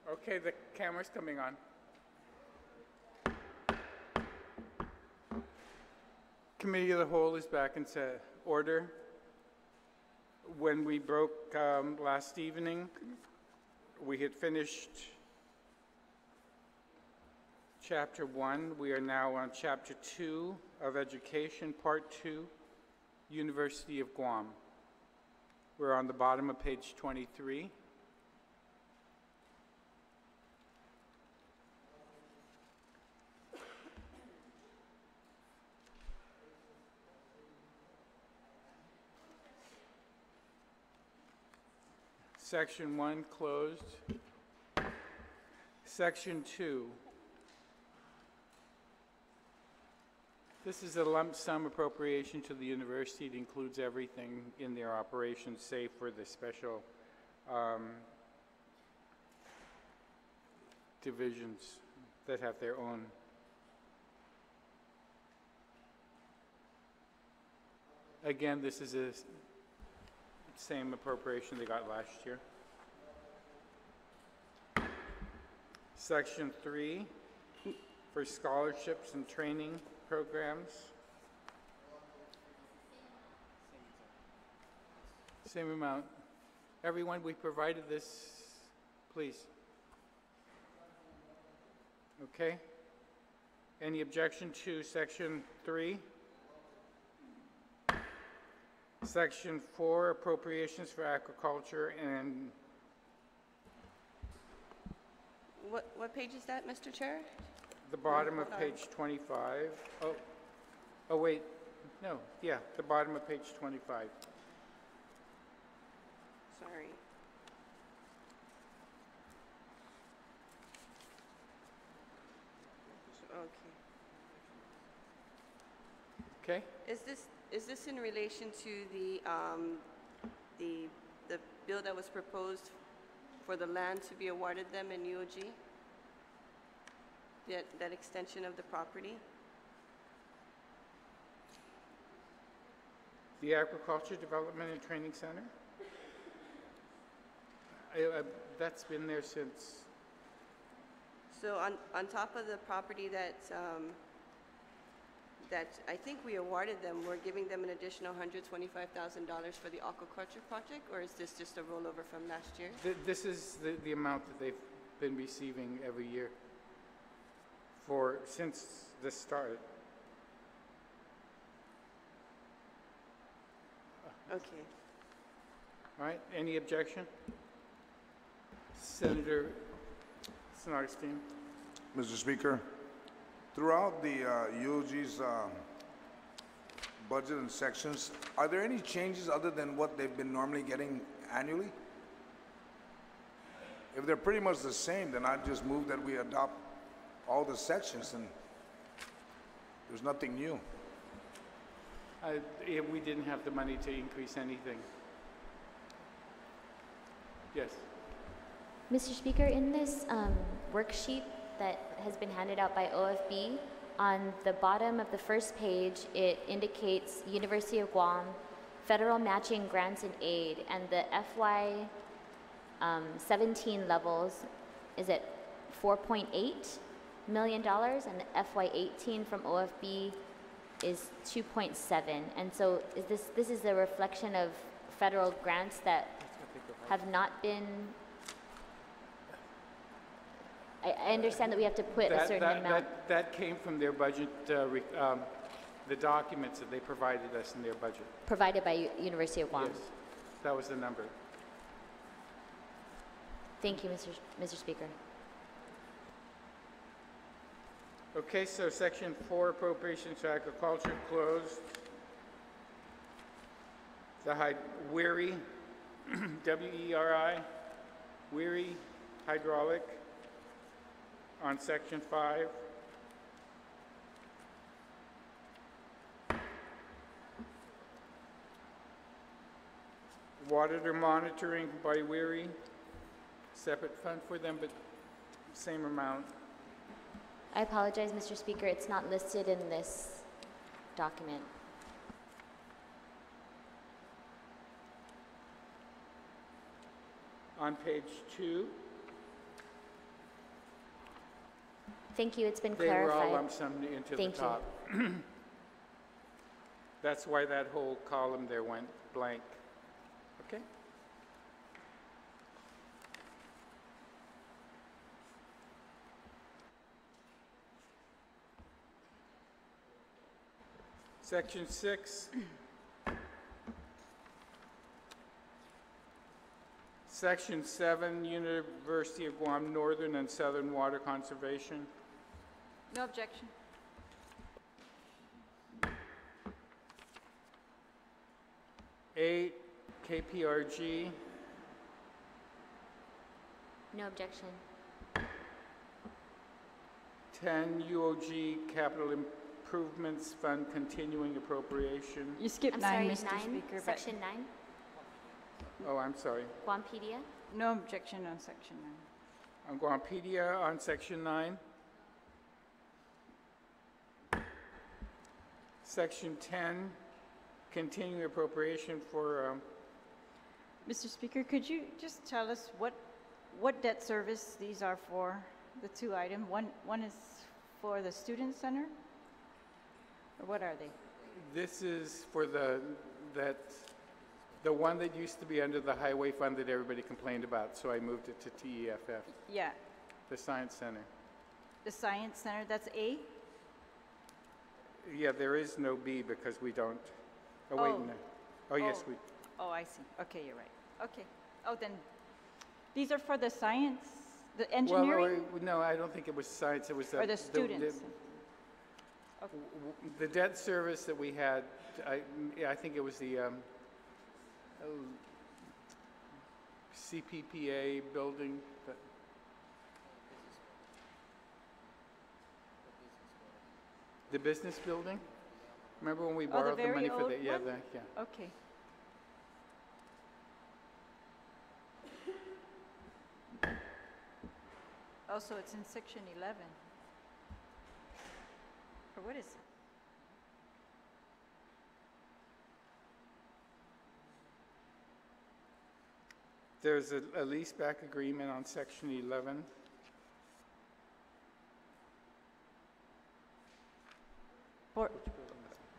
Okay, the camera's coming on. Committee of the Whole is back into order. When we broke last evening, we had finished Chapter 1. We are now on Chapter 2 of Education, Part 2, University of Guam. We're on the bottom of page 23. Section 1 closed. Section 2. This is a lump sum appropriation to the university. It includes everything in their operations, save for the special divisions that have their own. Again, this is a same appropriation they got last year. Section 3 for scholarships and training programs. Same amount. Everyone, we provided this, please. Okay. Any objection to Section 3? Section 4, appropriations for agriculture and... What page is that, Mr. Chair? The bottom of page 25. Oh, wait. No, yeah, the bottom of page 25. Sorry. Okay. Okay. Is this in relation to the bill that was proposed for the land to be awarded them in UOG? That extension of the property? The Agriculture Development and Training Center? That's been there since... So on top of the property that I think we awarded them, we're giving them an additional $125,000 for the aquaculture project, or is this just a rollover from last year? This is the amount that they've been receiving every year since this started. Okay. All right, any objection? Senator Snarstein. Mr. Speaker, throughout the UOG's budget and sections, are there any changes other than what they've been normally getting annually? If they're pretty much the same, then I'd just move that we adopt all the sections and there's nothing new. We didn't have the money to increase anything. Yes. Mr. Speaker, in this worksheet that has been handed out by OFB, on the bottom of the first page, it indicates University of Guam, federal matching grants and aid, and the FY 17 levels is at $4.8 million, and the FY 18 from OFB is 2.7. And so this is a reflection of federal grants that have not been... I understand that we have to put a certain amount. That came from their budget, the documents that they provided us in their budget. Provided by University of Guam. Yes, that was the number. Thank you, Mr. Speaker. Okay, so Section 4, appropriations to agriculture, closed. The WERI, W-E-R-I, WERI, hydraulic, on Section 5. Water monitoring by WERI, separate fund for them, but same amount. I apologize, Mr. Speaker. It's not listed in this document. On page 2, Thank you, it's been They were all clarified. lump summed into the Thank you. top. That's why that whole column there went blank. Okay? Section 6. Section 7, University of Guam Northern and Southern Water Conservation. No objection. 8, KPRG. No objection. 10, UOG Capital Improvements Fund Continuing Appropriation. You skipped I'm 9, sorry, Mr. 9, Speaker. but section 9, Oh, I'm sorry. Guampedia. No objection on section 9. On Guampedia on Section 9. Section 10, Continuing Appropriation for, Mr. Speaker, could you just tell us what debt service these are for, the two items? One is for the student center? Or what are they? this is for the one that used to be under the highway fund that everybody complained about, so I moved it to TEFF, Yeah, the Science Center. the science center, that's A? Yeah, there is no B because we don't, oh, wait, Oh. no. Oh, yes, Oh. we, Oh, I see. Okay, you're right. Okay. Oh, then, these are for the science, the engineering? Well, no, I don't think it was science, it was Or the students? Okay. The debt service that we had, I think it was the CPPA building. The business building? Remember when we Oh, the borrowed the very money for old the, yeah, one? yeah. Okay. Oh, so it's in section 11. Or what is it? There's a leaseback agreement on section 11. For,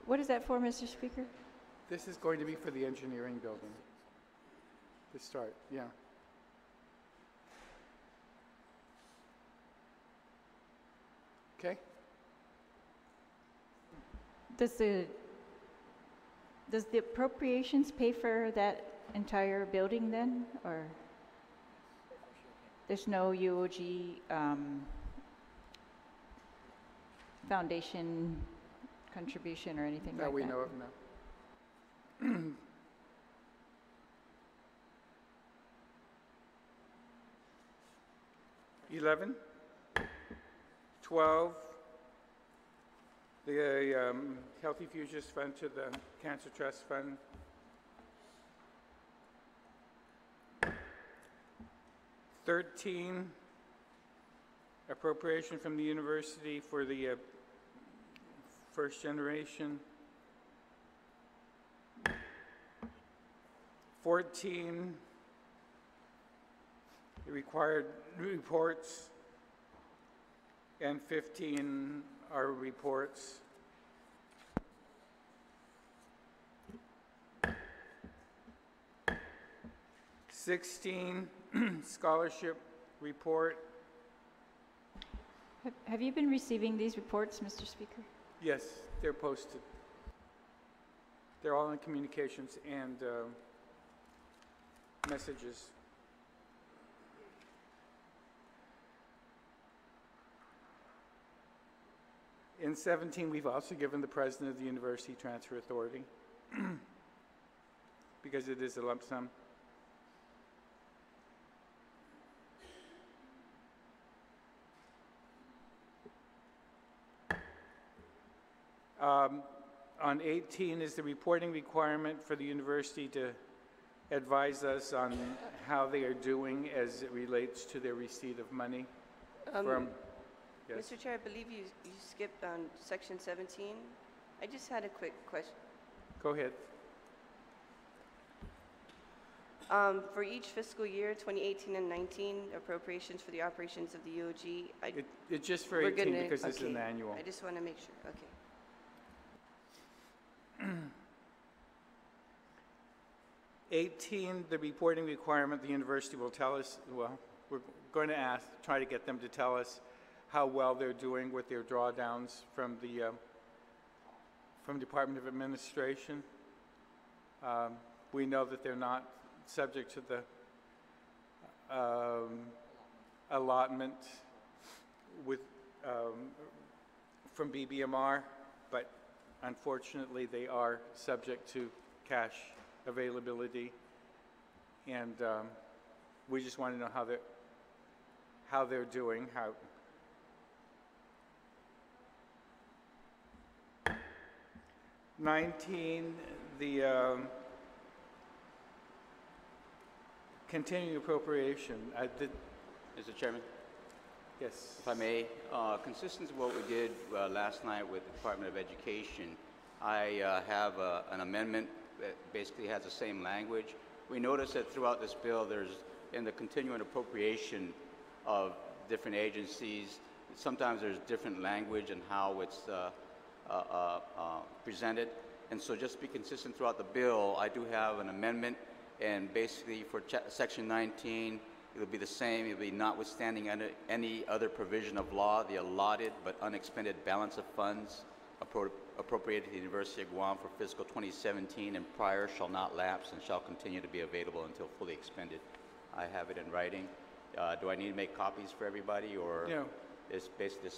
what is that for, Mr. Speaker? This is going to be for the engineering building to start, yeah. Okay? Does the appropriations pay for that entire building then, or there's no UOG foundation contribution or anything like that? That we know of, no. 11, 12, the Healthy Futures Fund to the Cancer Trust Fund. 13, appropriation from the university for the first generation. 14, the required reports, and 15 are reports. Sixteen, scholarship report. Have you been receiving these reports, Mr. Speaker? Yes, they're posted. They're all in communications and messages. In 17, we've also given the president of the University Transfer Authority because it is a lump sum. On 18 is the reporting requirement for the university to advise us on how they are doing as it relates to their receipt of money from, yes. Mr. Chair, I believe you skipped on section 17. I just had a quick question. Go ahead. For each fiscal year, 2018 and 19, appropriations for the operations of the UOG, It's just for we're 18 gonna- because it's an okay. annual. I just want to make sure, okay. 18, the reporting requirement, the university will tell us, well, we're going to try to get them to tell us how well they're doing with their drawdowns from the Department of Administration. We know that they're not subject to the allotment with, from BBMR, but unfortunately they are subject to cash availability, and we just want to know how they're doing. 19, the continuing appropriation. Mr. Chairman, Yes. if I may, consistent with what we did last night with the Department of Education, I have an amendment that basically has the same language. We notice that throughout this bill, there's, in the continuing appropriation of different agencies, sometimes there's different language in how it's presented. And so just to be consistent throughout the bill, I do have an amendment, and basically for Section 19, it'll be the same. It'll be notwithstanding any other provision of law, the allotted but unexpended balance of funds appropriated to the University of Guam for fiscal 2017 and prior shall not lapse and shall continue to be available until fully expended. I have it in writing. Do I need to make copies for everybody, or No. it's basically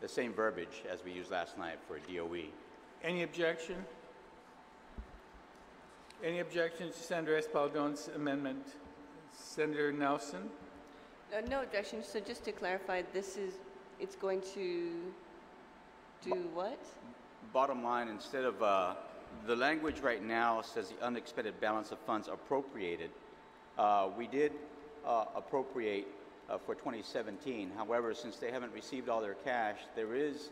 the same verbiage as we used last night for DOE? Any objection? Any objections to Senator Espaldon's amendment? Senator Nelson? No objection, so just to clarify, it's going to do what? Bottom line, instead of the language right now says the unexpended balance of funds appropriated. We did appropriate for 2017. However, since they haven't received all their cash, there is,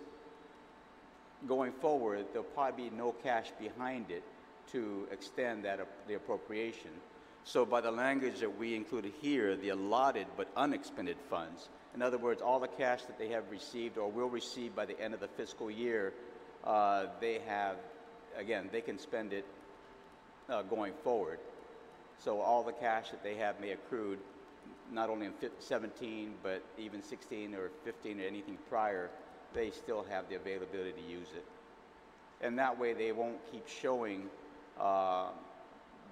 going forward, there'll probably be no cash behind it to extend the appropriation. So by the language that we included here, the allotted but unexpended funds, in other words, all the cash that they have received or will receive by the end of the fiscal year, they can spend it going forward. So all the cash that they have may accrued, not only in 17, but even 16 or 15 or anything prior, they still have the availability to use it. And that way they won't keep showing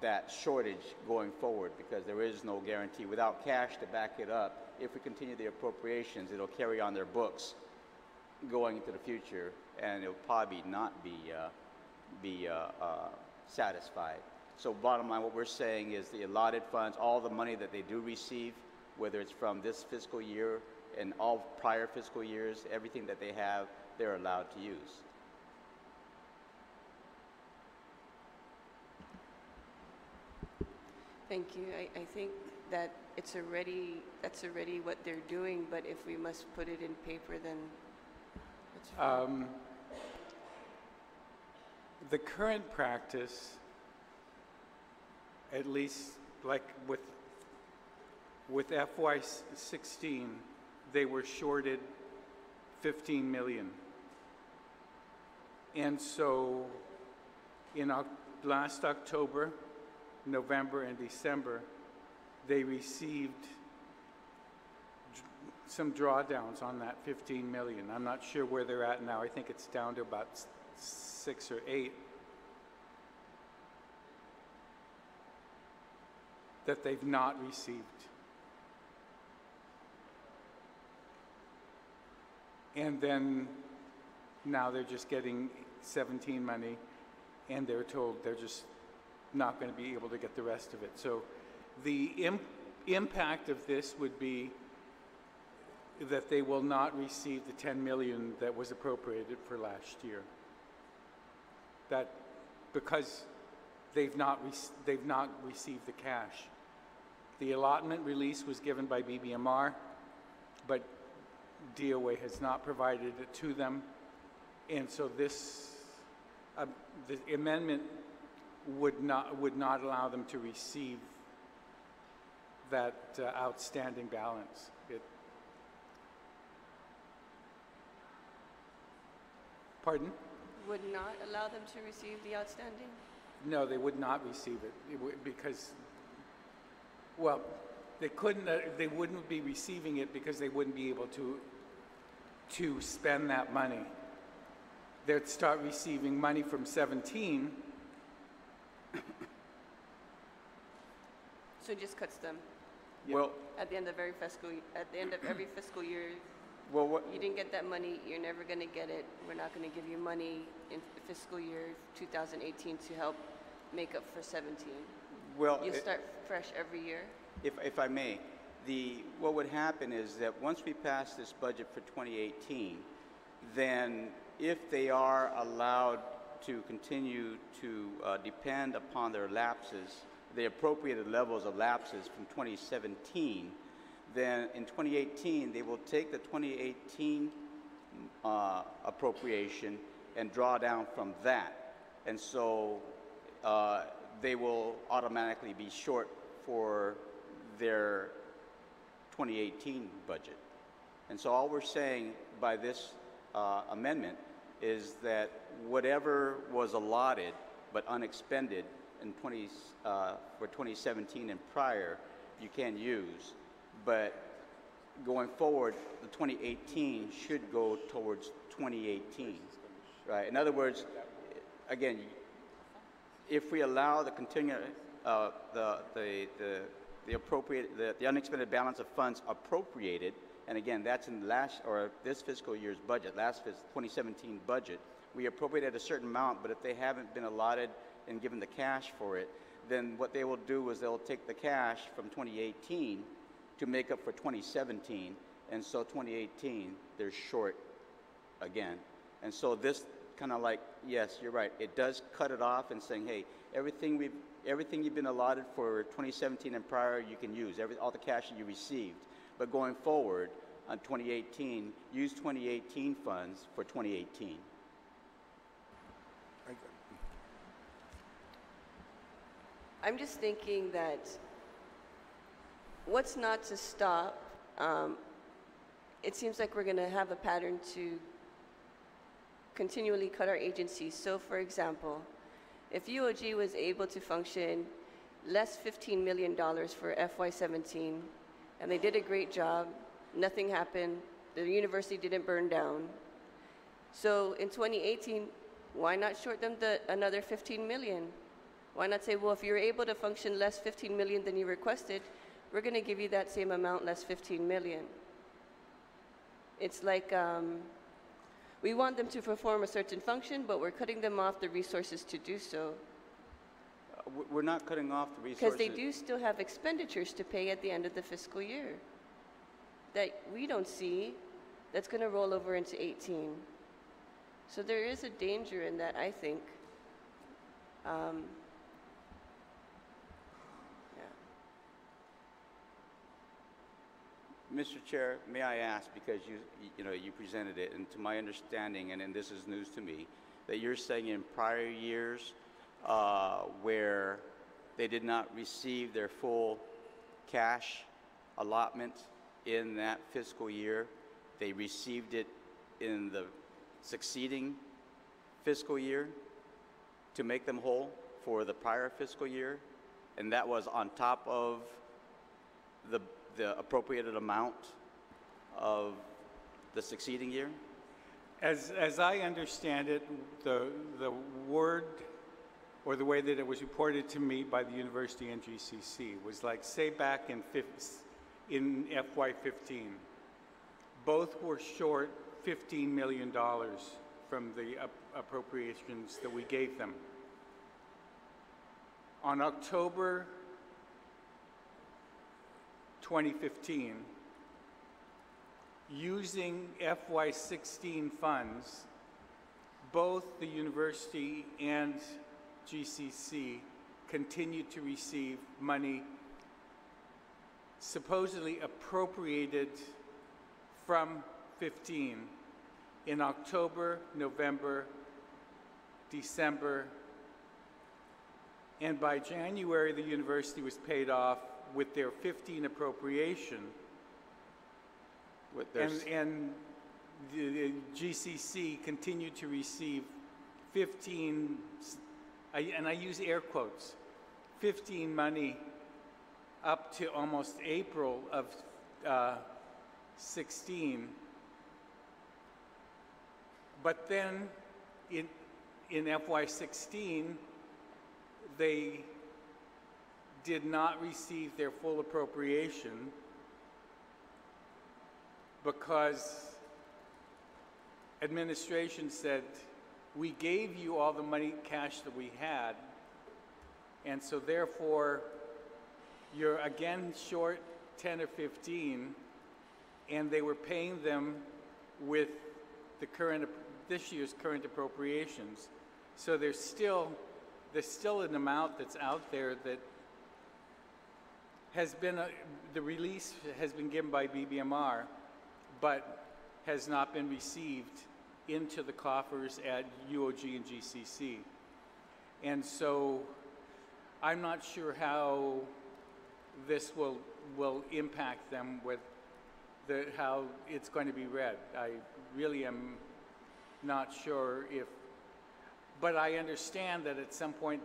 that shortage going forward, because there is no guarantee. Without cash to back it up, if we continue the appropriations, it'll carry on their books going into the future, and it'll probably not be satisfied. So bottom line, what we're saying is the allotted funds, all the money that they do receive, whether it's from this fiscal year and all prior fiscal years, everything that they have, they're allowed to use. Thank you. I think that that's already what they're doing, but if we must put it in paper, then that's fine. The current practice, at least like with FY16, they were shorted 15 million. And so in last October, November, and December, they received some drawdowns on that 15 million. I'm not sure where they're at now. I think it's down to about 6 or 8 that they've not received. And then now they're just getting 17 money, and they're told they're just not going to be able to get the rest of it. So the impact of this would be that they will not receive the 10 million that was appropriated for last year. That because they've not received the cash. The allotment release was given by BBMR, but DOA has not provided it to them, and so this the amendment would not allow them to receive that outstanding balance. Pardon? Would not allow them to receive the outstanding? No, they would not receive it. Because, well, they couldn't. They wouldn't be receiving it because they wouldn't be able to spend that money. They'd start receiving money from 17. So it just cuts them Well, at the end of every fiscal year. well, what, You didn't get that money, you're never going to get it. We're not going to give you money in fiscal year 2018 to help make up for 17. well, You start fresh every year. if I may, what would happen is that once we pass this budget for 2018, then if they are allowed to continue to depend upon their lapses, the appropriated levels of lapses from 2017, then in 2018, they will take the 2018 appropriation and draw down from that. And so they will automatically be short for their 2018 budget. And so all we're saying by this amendment is that whatever was allotted but unexpended in for 2017 and prior, you can use. But going forward, the 2018 should go towards 2018, right? In other words, again, if we allow the the unexpended balance of funds appropriated, and again, that's in this fiscal year's budget, 2017 budget, we appropriated a certain amount, but if they haven't been allotted and given the cash for it, then what they will do is they'll take the cash from 2018 to make up for 2017, and so 2018, they're short again. And so this kind of like, yes, you're right, it does cut it off and saying, hey, everything you've been allotted for 2017 and prior, you can use, all the cash that you received. But going forward on 2018, use 2018 funds for 2018. I'm just thinking that what's not to stop, it seems like we're going to have a pattern to continually cut our agencies. So for example, if UOG was able to function less $15 million for FY17, and they did a great job, nothing happened, the university didn't burn down. So in 2018, why not short them another 15 million? Why not say, well, if you're able to function less 15 million than you requested, we're going to give you that same amount less 15 million. It's like we want them to perform a certain function, but we're cutting them off the resources to do so. We're not cutting off the resources. Because they do still have expenditures to pay at the end of the fiscal year that we don't see, that's going to roll over into 18. So there is a danger in that, I think. Mr. Chair, may I ask, because you presented it, and to my understanding, and this is news to me, that you're saying in prior years where they did not receive their full cash allotment in that fiscal year, they received it in the succeeding fiscal year to make them whole for the prior fiscal year, and that was on top of the appropriated amount of the succeeding year? As I understand it, the word or the way that it was reported to me by the university and GCC was like, say back in FY15, both were short $15 million from the appropriations that we gave them. On October 2015, using FY16 funds, both the university and GCC continued to receive money supposedly appropriated from 15 in October, November, December, and by January the university was paid off with their 15 appropriation, With their and the GCC continued to receive 15, and I use air quotes, 15 money up to almost April of 16. But then in FY16, they did not receive their full appropriation because administration said, we gave you all the money cash that we had, and so therefore you're again short 10 or 15, and they were paying them with the this year's current appropriations. So there's still an amount that's out there that has been the release has been given by BBMR, but has not been received into the coffers at UOG and GCC. And so I'm not sure how this will impact them with how it's going to be read. I really am not sure if, but I understand that at some point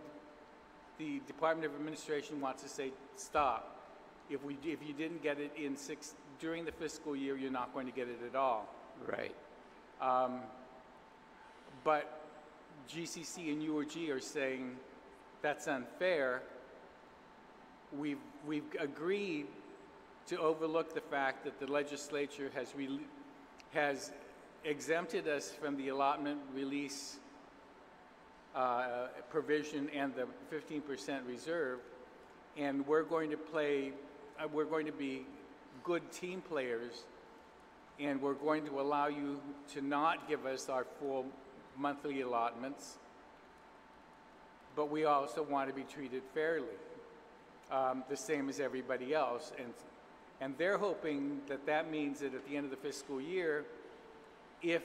the Department of Administration wants to say, stop. If you didn't get it during the fiscal year, you're not going to get it at all. right. But GCC and UOG are saying that's unfair. We've agreed to overlook the fact that the legislature has exempted us from the allotment release provision and the 15% reserve, and we're going to be good team players, and we're going to allow you to not give us our full monthly allotments, but we also want to be treated fairly, the same as everybody else. And they're hoping that that means that at the end of the fiscal year, if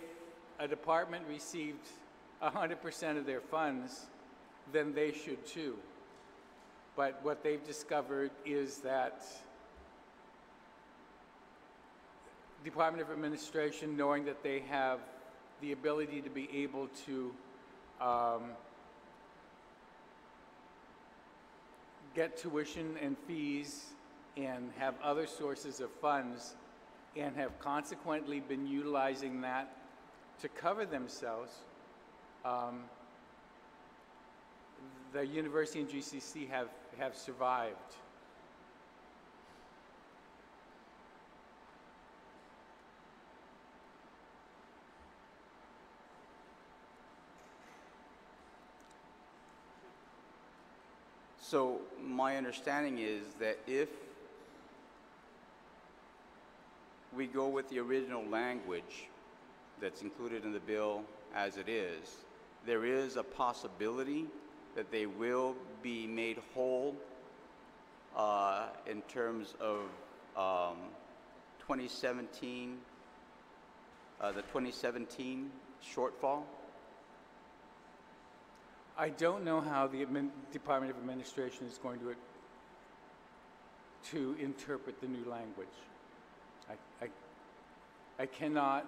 a department received 100% of their funds, then they should too. But what they've discovered is that Department of Administration, knowing that they have the ability to be able to get tuition and fees and have other sources of funds, and have consequently been utilizing that to cover themselves, the university and GCC have survived. So my understanding is that if we go with the original language that's included in the bill as it is, there is a possibility that they will be made whole in terms of 2017, the 2017 shortfall. I don't know how the Department of Administration is going to interpret the new language. I cannot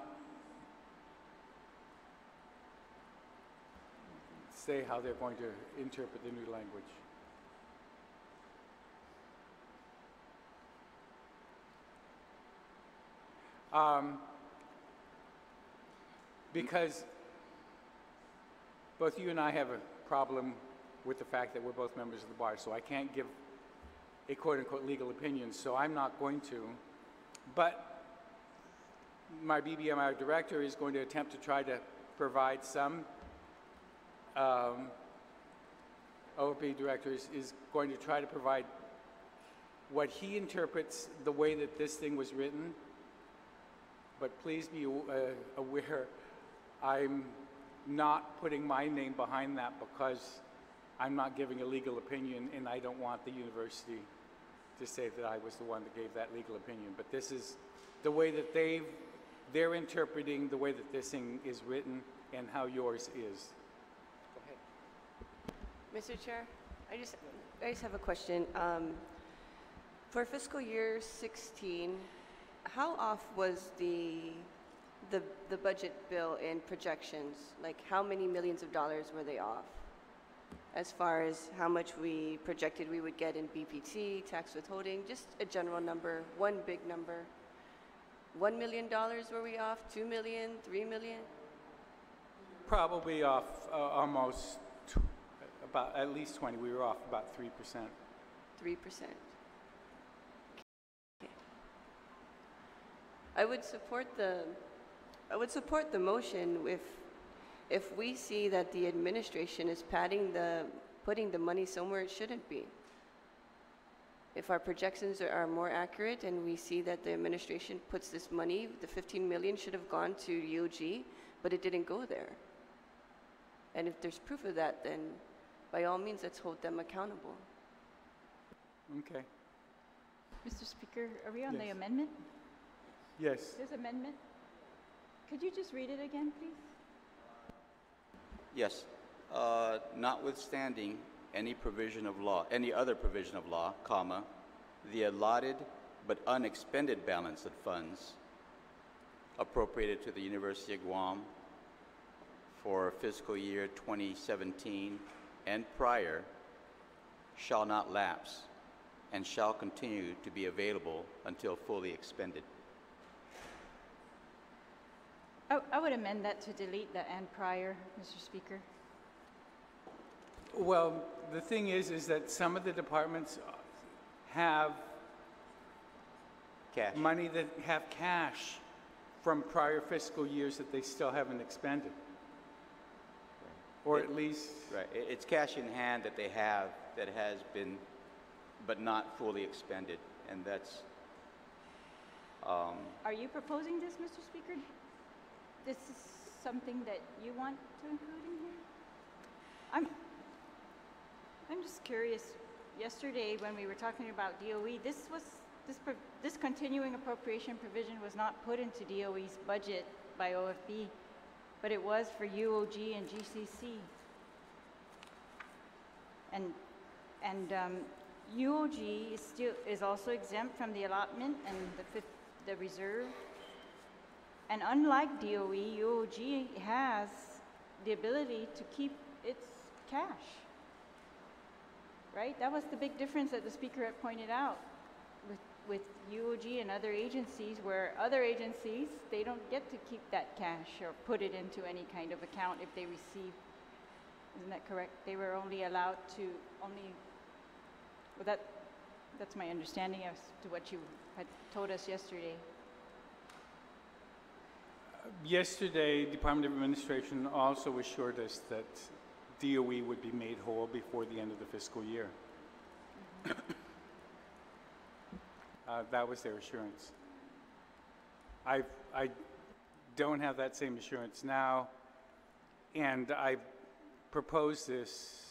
say how they're going to interpret the new language. Because both you and I have a problem with the fact that we're both members of the bar, so I can't give a quote-unquote legal opinion, so I'm not going to. But my BBMR director is going to attempt to try to provide some, OFB director is going to try to provide what he interprets the way that this thing was written. But please be aware, I'm not putting my name behind that because I'm not giving a legal opinion, and I don't want the university to say that I was the one that gave that legal opinion. But this is the way that they're interpreting the way that this thing is written and how yours is. Go ahead. Mr. Chair, I just have a question. For fiscal year 16, how off was the budget bill in projections? Like how many millions of dollars were they off? As far as how much we projected we would get in BPT, tax withholding, just a general number, one big number. $1 million were we off? 2 million? 3 million? Probably off almost about at least 20. We were off about 3%. 3%. I would support the motion if we see that the administration is putting the money somewhere it shouldn't be. If our projections are more accurate and we see that the administration puts this money, the 15 million should have gone to UOG, but it didn't go there. And if there's proof of that, then by all means, let's hold them accountable. Okay. Mr. Speaker, are we on the Yes. amendment? Yes. This amendment? Could you just read it again, please? Yes. Notwithstanding any provision of law, any other provision of law, comma, the allotted but unexpended balance of funds appropriated to the University of Guam for fiscal year 2017 and prior shall not lapse and shall continue to be available until fully expended. I would amend that to delete the "and prior," Mr. Speaker. Well, the thing is that some of the departments have Cash. money that have cash from prior fiscal years that they still haven't expended. Or at least, Right. It's cash in hand that they have that has been, but not fully expended, and that's, Are you proposing this, Mr. Speaker? This is something that you want to include in here? I'm just curious. Yesterday, when we were talking about DOE, this continuing appropriation provision was not put into DOE's budget by OFB, but it was for UOG and GCC. And UOG is also exempt from the allotment and the reserve. And unlike DOE, UOG has the ability to keep its cash. Right? That was the big difference that the speaker had pointed out with UOG and other agencies, where other agencies, they don't get to keep that cash or put it into any kind of account if they receive. Isn't that correct? They were only allowed to well, that's my understanding as to what you had told us yesterday. yesterday, Department of Administration also assured us that DOE would be made whole before the end of the fiscal year. That was their assurance. I don't have that same assurance now, and I propose this.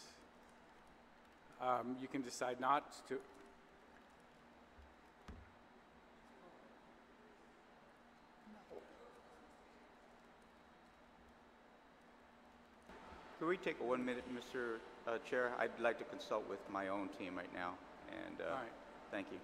You can decide not to. Could we take a 1 minute, Mr. Chair? I'd like to consult with my own team right now, and All right. thank you.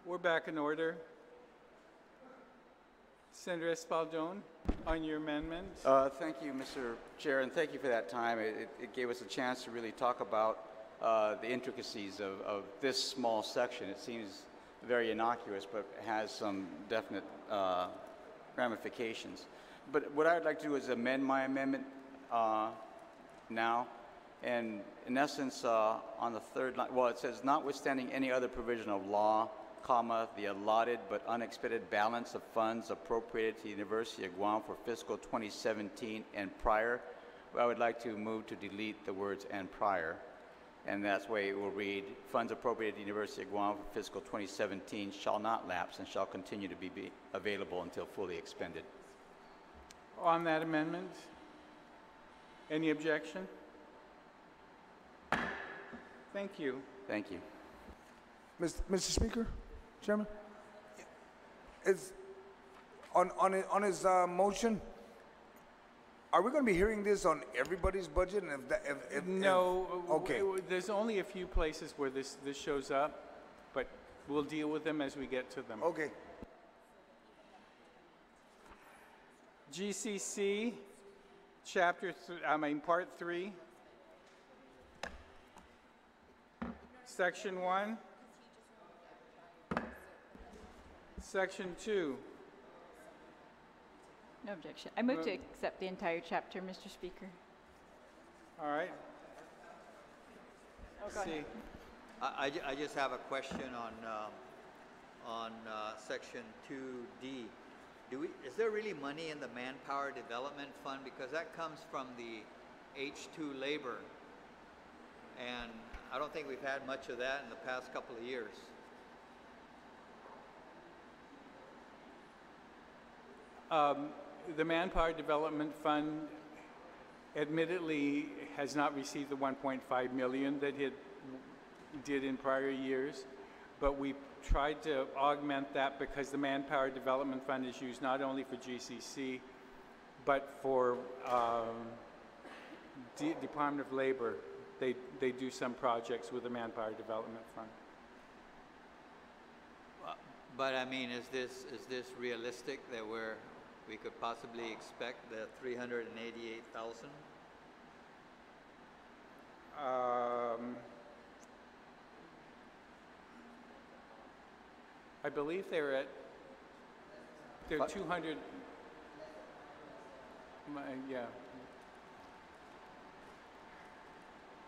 We're back in order. Senator Espaldon, on your amendment. Thank you, Mr. Chair, and thank you for that time. It gave us a chance to really talk about the intricacies of this small section. It seems very innocuous, but has some definite ramifications. But what I'd like to do is amend my amendment now. And in essence, on the third line, well, it says, notwithstanding any other provision of law, comma, the allotted but unexpended balance of funds appropriated to the University of Guam for fiscal 2017 and prior, I would like to move to delete the words "and prior." And that's the way it will read, funds appropriated to the University of Guam for fiscal 2017 shall not lapse and shall continue to be available until fully expended. On that amendment, any objection? Thank you. Thank you. Mr. Speaker, Chairman, is on his motion, are we going to be hearing this on everybody's budget? And if No, okay. There's only a few places where this shows up, but we'll deal with them as we get to them. Okay. GCC, Part 3, Section 1, Section 2. No objection. I move to accept the entire chapter, Mr. Speaker. All right. Oh, go ahead. I just have a question on section 2D. Is there really money in the Manpower Development Fund? Because that comes from the H2 labor. And I don't think we've had much of that in the past couple of years. The Manpower Development Fund admittedly has not received the 1.5 million that it did in prior years, but we tried to augment that because the Manpower Development Fund is used not only for GCC, but for Department of Labor. They do some projects with the Manpower Development Fund. But I mean, is this realistic that we could possibly expect the 388,000? I believe they're 200. Yeah.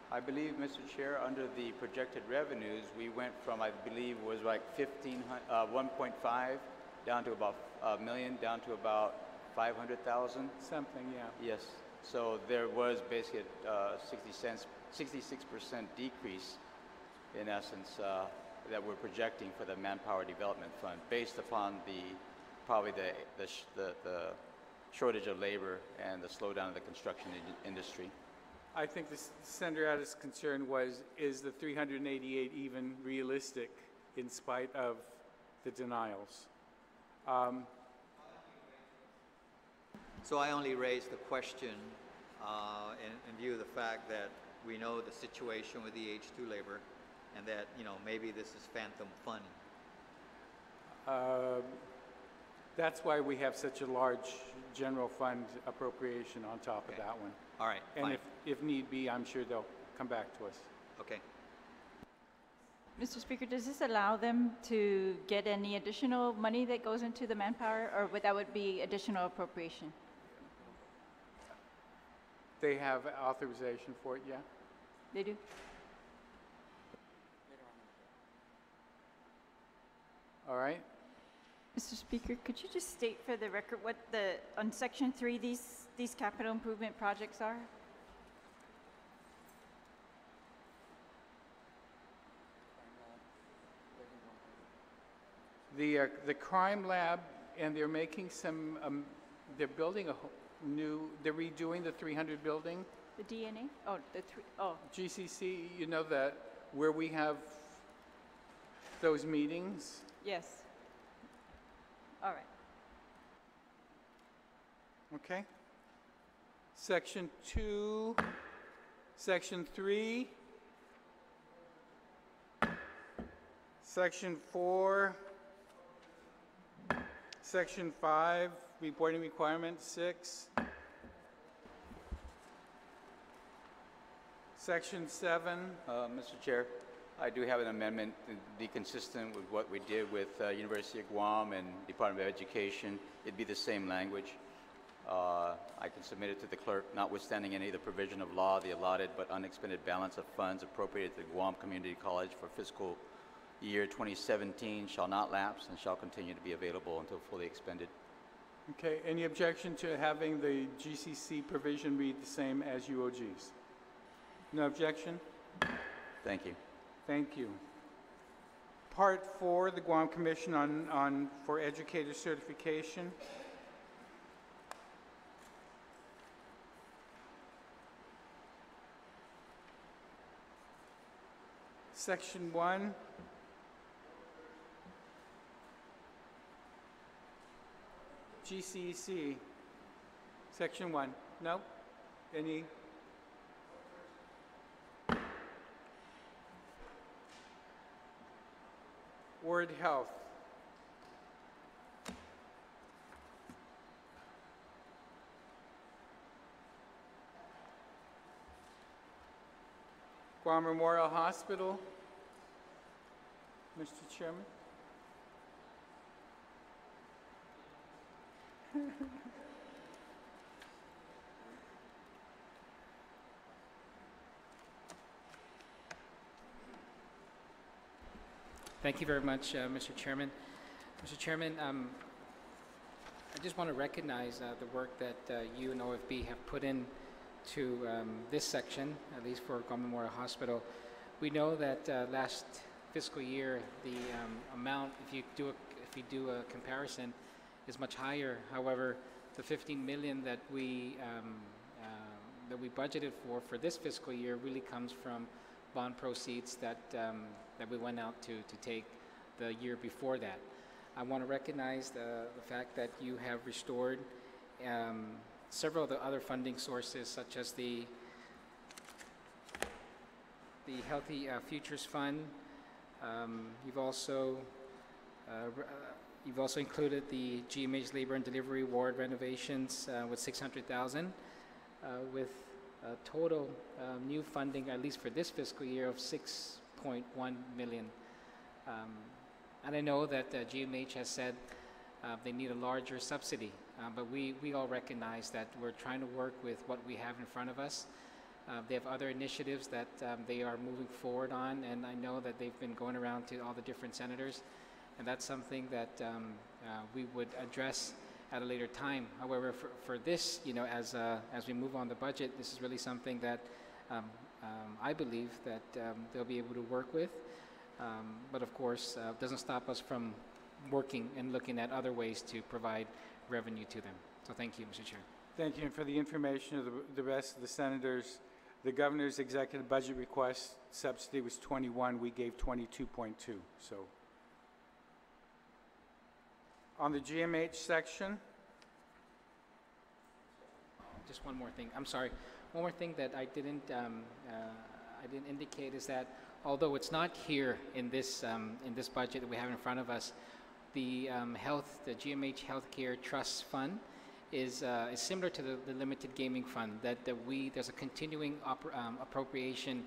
I believe, Mr. Chair, under the projected revenues, we went from, I believe, was like 1.5 down to about a million, down to about 500,000. Something, yeah. Yes. So there was basically a 66% decrease, in essence, that we're projecting for the Manpower Development Fund, based upon probably the shortage of labor and the slowdown of the construction industry. I think the Senator Addis' concern was, is the 388 even realistic in spite of the denials? So I only raised the question in view of the fact that we know the situation with the H2 labor, and that, you know, maybe this is phantom funding. That's why we have such a large general fund appropriation on top of that one. All right, And fine. if need be, I'm sure they'll come back to us. Okay. Mr. Speaker, does this allow them to get any additional money that goes into the manpower, or that would be additional appropriation? They have authorization for it, yeah? They do? All right. Mr. Speaker, could you just state for the record what on Section 3, these capital improvement projects are? The crime lab, and they're making some, they're building they're redoing the 300 building. The DNA? Oh, GCC, you know that, where we have those meetings? yes. All right. Okay. Section 2, Section 3, Section 4, Section 5, reporting requirement 6. Section 7, Mr. Chair, I do have an amendment to be consistent with what we did with University of Guam and Department of Education. It'd be the same language. I can submit it to the clerk, notwithstanding any of the provision of law, the allotted but unexpended balance of funds appropriated to the Guam Community College for fiscal year 2017 shall not lapse and shall continue to be available until fully expended. okay, any objection to having the GCC provision read the same as UOG's? No objection? Thank you. Thank you. Part 4, the Guam Commission for Educator Certification. Section 1. GCEC. Section 1. No? Any? Word Health. Guam Memorial Hospital. Mr. Chairman. Thank you very much, Mr. Chairman. Mr. Chairman, I just want to recognize the work that you and OFB have put in to this section, at least for Guam Memorial Hospital. We know that last fiscal year, the amount, if you do a comparison, is much higher. However, the 15 million that we budgeted for this fiscal year really comes from bond proceeds that we went out to take the year before that. I want to recognize the fact that you have restored several of the other funding sources, such as the Healthy Futures Fund. You've also included the GMH Labor and Delivery Ward renovations with 600,000, with total new funding, at least for this fiscal year, of 6.1 million. And I know that GMH has said they need a larger subsidy, but we all recognize that we're trying to work with what we have in front of us. They have other initiatives that they are moving forward on, and I know that they've been going around to all the different senators, and that's something that we would address at a later time. However, for this, as we move on the budget, this is really something that I believe that they'll be able to work with. But of course, doesn't stop us from working and looking at other ways to provide revenue to them. So thank you, Mr. Chair. Thank you. And for the information of the rest of the senators, the governor's executive budget request subsidy was 21. We gave 22.2. So on the GMH section. Just one more thing. I'm sorry. One more thing that I didn't indicate is that although it's not here in this budget that we have in front of us, the GMH Healthcare Trust Fund is similar to the limited gaming fund. There's a continuing appropriation,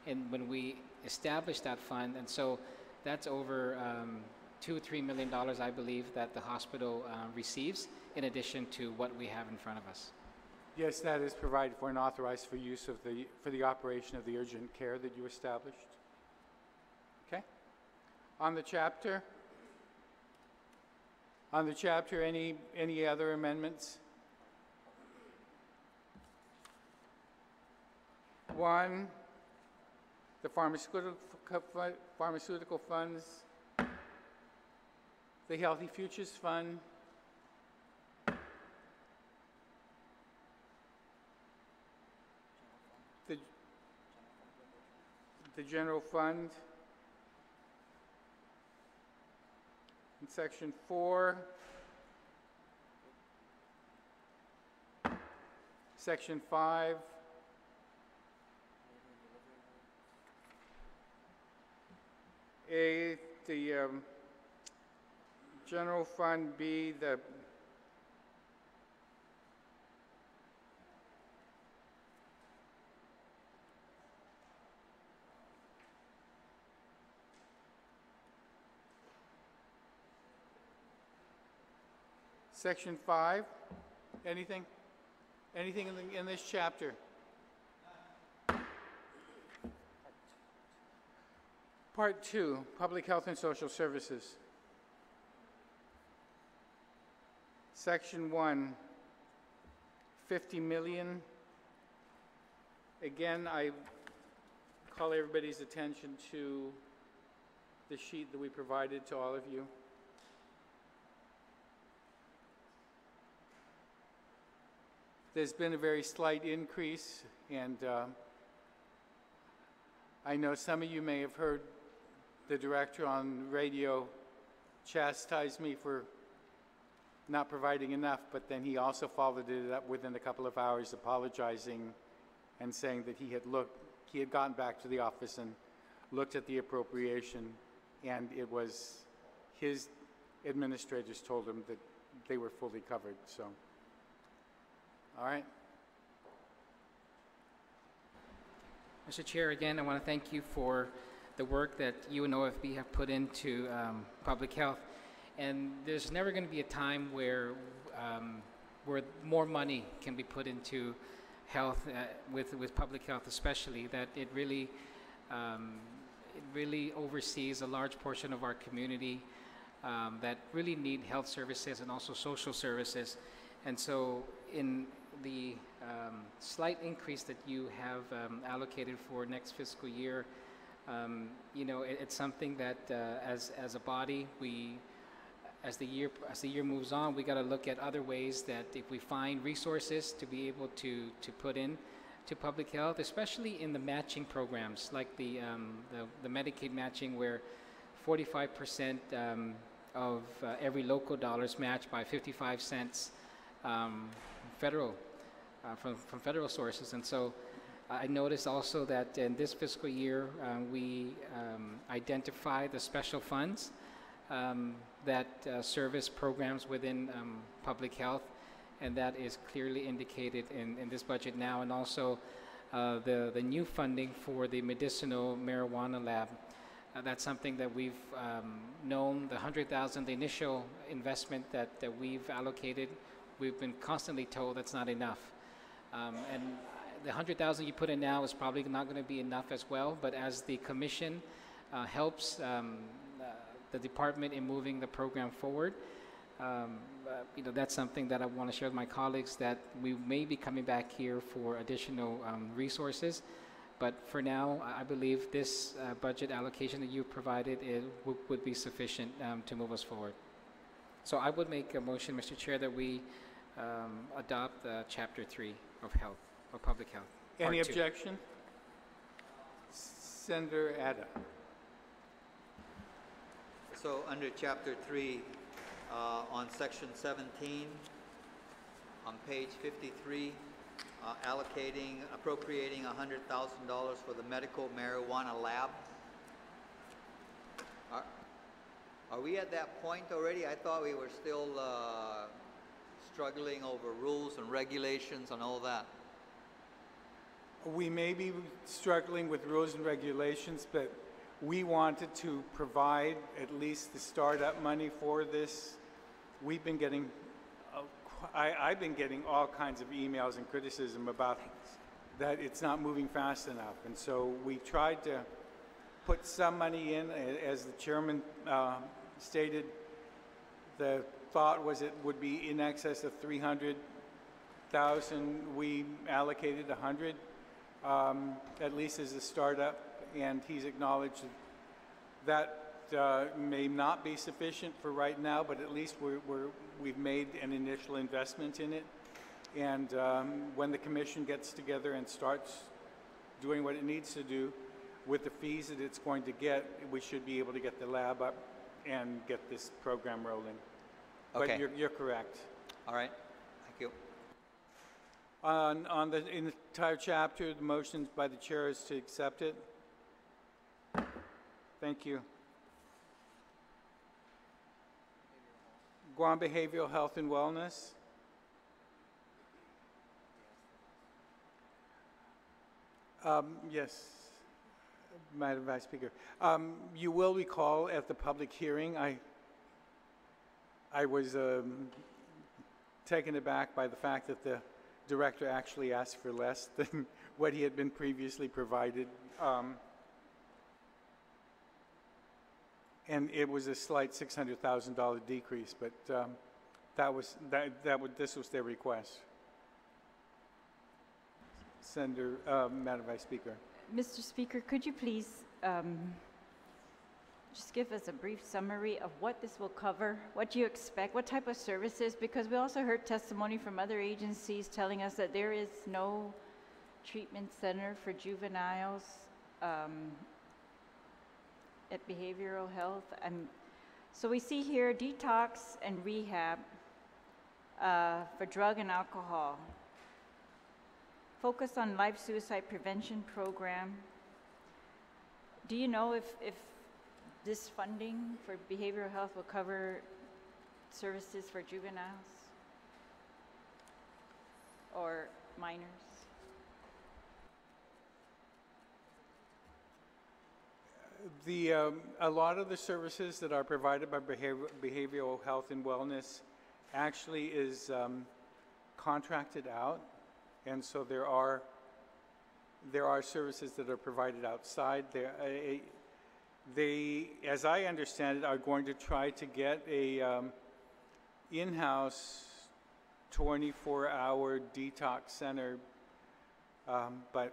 and when we established that fund, and so that's over $2-3 million, I believe, that the hospital receives in addition to what we have in front of us. Yes, that is provided for and authorized for use for the operation of the urgent care that you established. Okay. On the chapter, any other amendments? 1, the pharmaceutical funds, the Healthy Futures Fund, the general fund, in section 4, section 5, the General Fund B, the Section 5, anything? Anything in this chapter? Part 2, Public Health and Social Services. Section 1, 50 million. Again, I call everybody's attention to the sheet that we provided to all of you. There's been a very slight increase, and I know some of you may have heard the director on radio chastise me for not providing enough, but then he also followed it up within a couple of hours apologizing and saying that he had gotten back to the office and looked at the appropriation, and it was his administrators told him that they were fully covered, so. All right. Mr. Chair, again, I want to thank you for the work that you and OFB have put into public health. And there's never going to be a time where more money can be put into health, with public health especially, that it really oversees a large portion of our community that really need health services and also social services. And so in the slight increase that you have allocated for next fiscal year, you know, it's something that as a body, as the year moves on, we got to look at other ways that if we find resources to be able to put in to public health, especially in the matching programs like the Medicaid matching, where 45% of every local dollar is matched by 55 cents federal from federal sources. And so I noticed also that in this fiscal year we identify the special funds that service programs within public health, and that is clearly indicated in this budget now, and also the new funding for the medicinal marijuana lab. That's something that we've known, the 100,000, the initial investment that we've allocated, we've been constantly told that's not enough. And the 100,000 you put in now is probably not going to be enough as well, but as the commission helps the department in moving the program forward, you know, that's something that I want to share with my colleagues, that we may be coming back here for additional resources. But for now, I believe this budget allocation that you provided would be sufficient to move us forward. So I would make a motion, Mr. Chair, that we adopt Chapter 3 of Health, of Public Health. Any Part 2. objection? Senator Adda. So under Chapter 3, on Section 17, on page 53, appropriating $100,000 for the medical marijuana lab. Are we at that point already? I thought we were still struggling over rules and regulations and all that. We may be struggling with rules and regulations, but we wanted to provide at least the startup money for this. We've been getting, I've been getting all kinds of emails and criticism about that it's not moving fast enough. And so we tried to put some money in. As the chairman stated, the thought was it would be in excess of 300,000. We allocated 100, at least as a startup, and he's acknowledged that may not be sufficient for right now, but at least we've made an initial investment in it. And when the commission gets together and starts doing what it needs to do with the fees that it's going to get, we should be able to get the lab up and get this program rolling. Okay. But you're correct. All right. Thank you. On the entire chapter, the motion by the chair is to accept it. Thank you. Guam Behavioral Health and Wellness. Yes, Madam Vice Speaker. You will recall at the public hearing, I was taken aback by the fact that the director actually asked for less than what he had been previously provided. And it was a slight $600,000 decrease, but this was their request. Senator, Madam Vice Speaker. Mr. Speaker, could you please just give us a brief summary of what this will cover, what you expect, what type of services? Because we also heard testimony from other agencies telling us that there is no treatment center for juveniles at behavioral health. So we see here detox and rehab for drug and alcohol. Focus on life suicide prevention program. Do you know if this funding for behavioral health will cover services for juveniles or minors? A lot of the services that are provided by behavioral health and wellness actually is contracted out, and so there are services that are provided outside. They, as I understand it, are going to try to get a in-house 24-hour detox center, but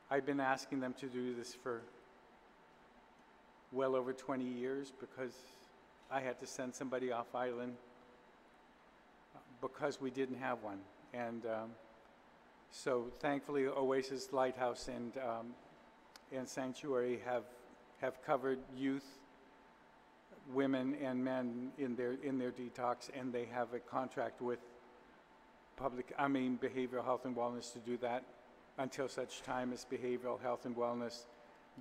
I've been asking them to do this for well over 20 years because I had to send somebody off island because we didn't have one. And so thankfully Oasis Lighthouse and Sanctuary have covered youth, women and men in their detox, and they have a contract with behavioral health and wellness to do that until such time as behavioral health and wellness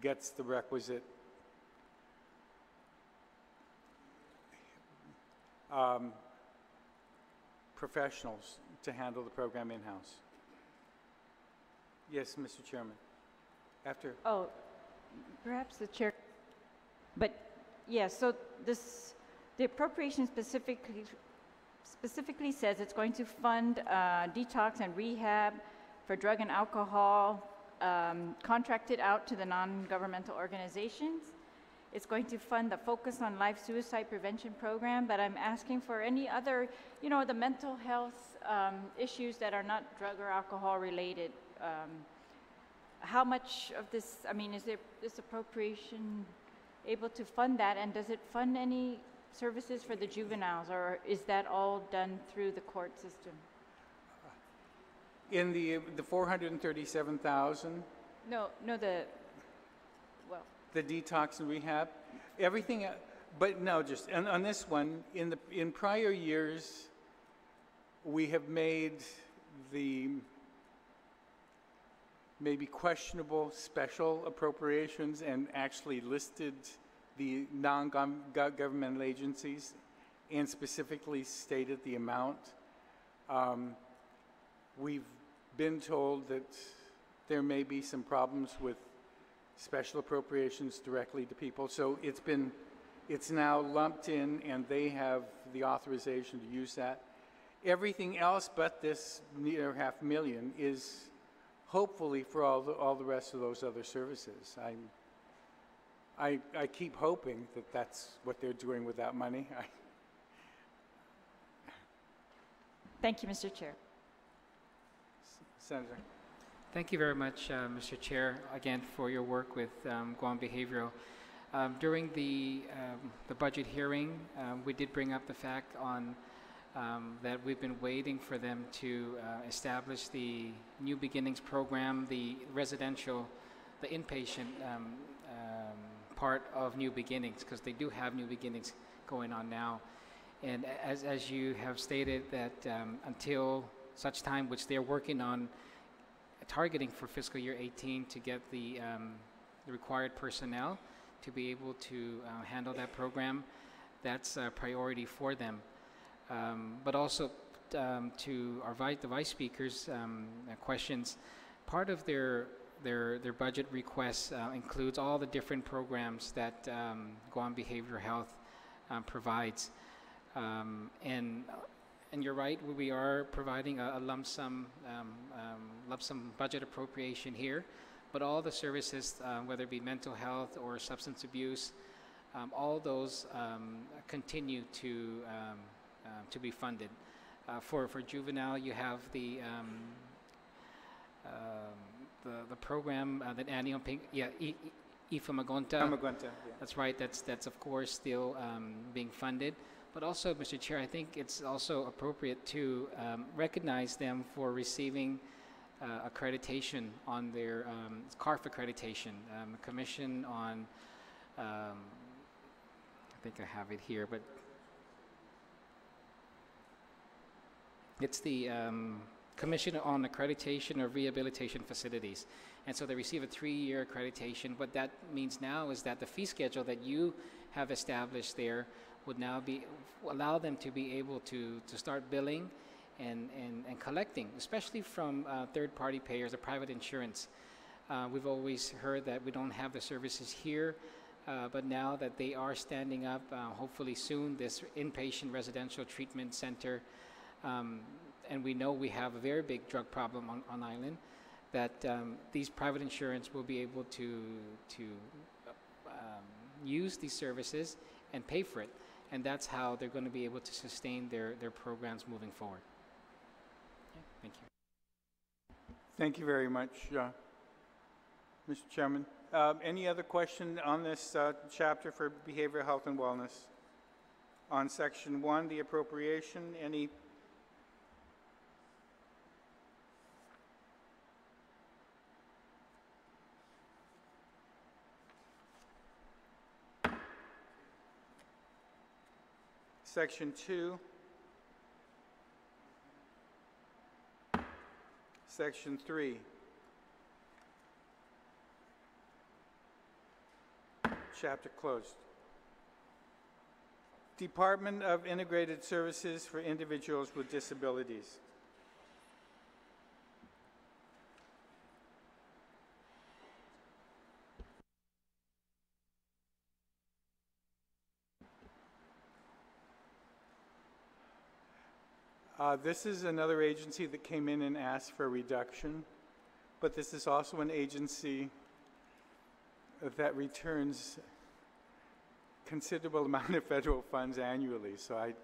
gets the requisite professionals to handle the program in-house. Yes, Mr. Chairman. After. Oh, perhaps the chair. But yeah, so the appropriation specifically says it's going to fund detox and rehab for drug and alcohol, contracted out to the non-governmental organizations. It's going to fund the Focus on Life Suicide Prevention Program, but I'm asking for any other, the mental health issues that are not drug or alcohol related. How much of this, is there this appropriation able to fund that, and does it fund any services for the juveniles, or is that all done through the court system? In the 437,000? No, The detox and rehab, everything, but no, just on this one, in prior years, we have made the maybe questionable special appropriations and actually listed the non-governmental agencies and specifically stated the amount. We've been told that there may be some problems with special appropriations directly to people, so it's now lumped in, and they have the authorization to use that. Everything else but this near $500,000 is hopefully for all the rest of those other services. I keep hoping that that's what they're doing with that money. Thank you, Mr. Chair. Senator. Thank you very much, Mr. Chair, again for your work with Guam Behavioral. During the budget hearing, we did bring up the fact that we've been waiting for them to establish the New Beginnings program, the residential, the inpatient part of New Beginnings, because they do have New Beginnings going on now. And as you have stated, that until such time, which they're working on targeting for fiscal year 18 to get the required personnel to be able to handle that program. that's a priority for them. But also to the vice speaker's questions, part of their budget requests includes all the different programs that Guam Behavioral Health provides. And you're right, we are providing a lump sum budget appropriation here, but all the services, whether it be mental health or substance abuse, all those continue to be funded. For juvenile, you have the program that Annie Ifamagonta. Amaguanta, yeah. That's right. That's of course still being funded. But also, Mr. Chair, I think it's also appropriate to recognize them for receiving accreditation on their CARF accreditation, Commission on. I think I have it here, but it's the Commission on Accreditation of Rehabilitation Facilities. And so they receive a 3-year accreditation. What that means now is that the fee schedule that you have established there would now allow them to be able to start billing and collecting, especially from third-party payers or private insurance. We've always heard that we don't have the services here, but now that they are standing up, hopefully soon, this inpatient residential treatment center, and we know we have a very big drug problem on island, that these private insurance will be able to use these services and pay for it. And that's how they're going to be able to sustain their programs moving forward. Okay, thank you. Thank you very much, Mr. Chairman. Any other question on this chapter for behavioral health and wellness? On section 1, the appropriation, any? Section 2, Section 3, chapter closed. Department of Integrated Services for Individuals with Disabilities. This is another agency that came in and asked for a reduction, but this is also an agency that returns considerable amount of federal funds annually, so I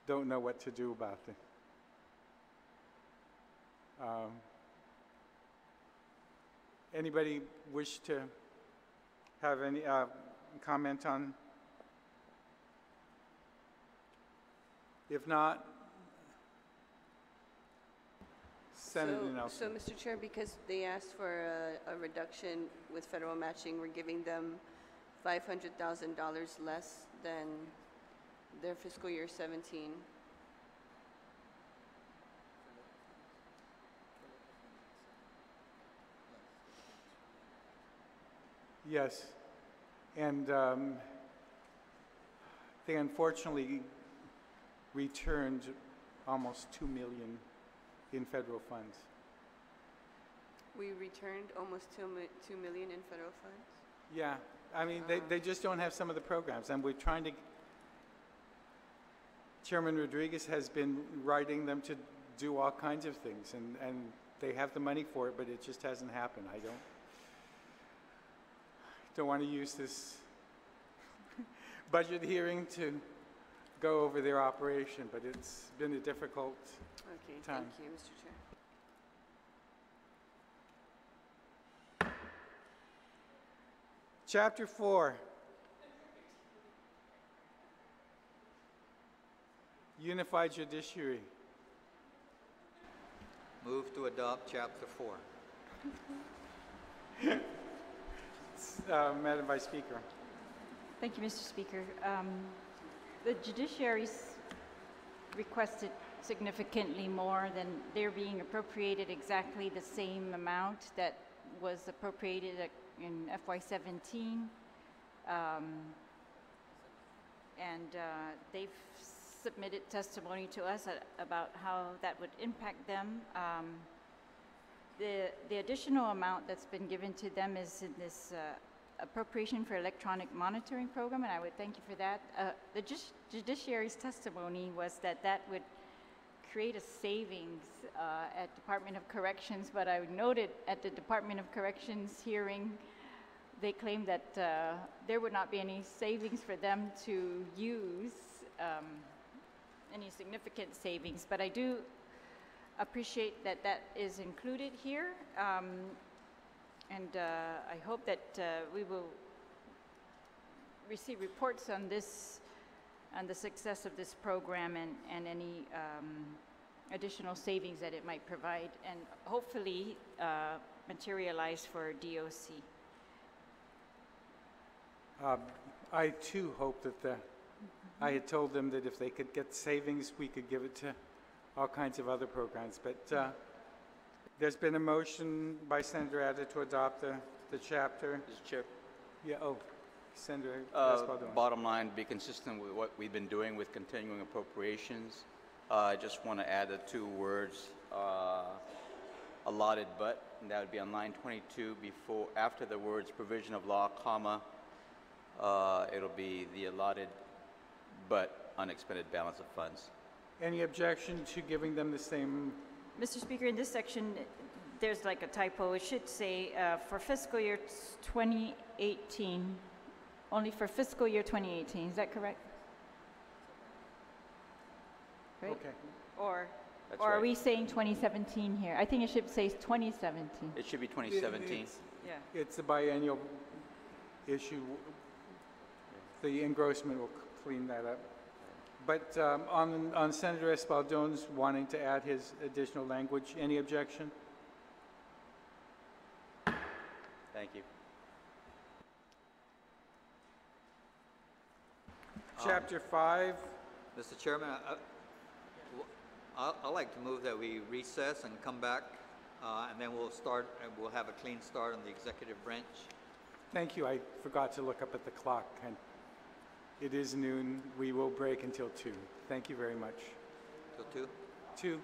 don't know what to do about it. Anybody wish to have any comment on? If not, Senator Nelson. So, Mr. Chair, because they asked for a reduction with federal matching, we're giving them $500,000 less than their fiscal year 17. Yes, and they unfortunately returned almost $2 million in federal funds. We returned almost $2 million in federal funds? Yeah, I mean, they just don't have some of the programs, and we're trying to, Chairman Rodriguez has been writing them to do all kinds of things, and they have the money for it, but it just hasn't happened. I don't want to use this budget hearing to go over their operation, but it's been a difficult time. Thank you, Mr. Chair. Chapter 4. Unified Judiciary. Move to adopt Chapter 4. Madam Vice Speaker. Thank you, Mr. Speaker. The judiciary's requested significantly more than they're being appropriated exactly the same amount that was appropriated in FY17. and they've submitted testimony to us about how that would impact them. The additional amount that's been given to them is in this appropriation for electronic monitoring program, and I would thank you for that. The judiciary's testimony was that that would create a savings at Department of Corrections, but I noted at the Department of Corrections hearing, they claimed that there would not be any savings for them to use, any significant savings, but I do appreciate that that is included here, and I hope that we will receive reports on this, on the success of this program, and any additional savings that it might provide, and hopefully materialize for DOC. I too hope that I had told them that if they could get savings, we could give it to all kinds of other programs. But there's been a motion by Senator Atta to adopt the chapter. Mr. Chair. Yeah. Oh, Senator Espaldon. Bottom line, be consistent with what we've been doing with continuing appropriations. I just want to add the two words, allotted but, and that would be on line 22 after the words provision of law, comma, it'll be the allotted but unexpended balance of funds. Any objection to giving them the same? Mr. Speaker, in this section, there's like a typo. It should say for fiscal year 2018, only for fiscal year 2018. Is that correct? Right? Okay. Or That's are right. we saying 2017 here? I think it should say 2017. It should be 2017. Yeah. It's a biennial issue. The engrossment will clean that up. But on Senator Espaldon's wanting to add his additional language, any objection? Thank you. Chapter 5. Mr. Chairman, I'd like to move that we recess and come back, and then we'll start, and we'll have a clean start on the executive branch. Thank you. I forgot to look up at the clock, and it is noon. We will break until 2. Thank you very much. Till 2? 2.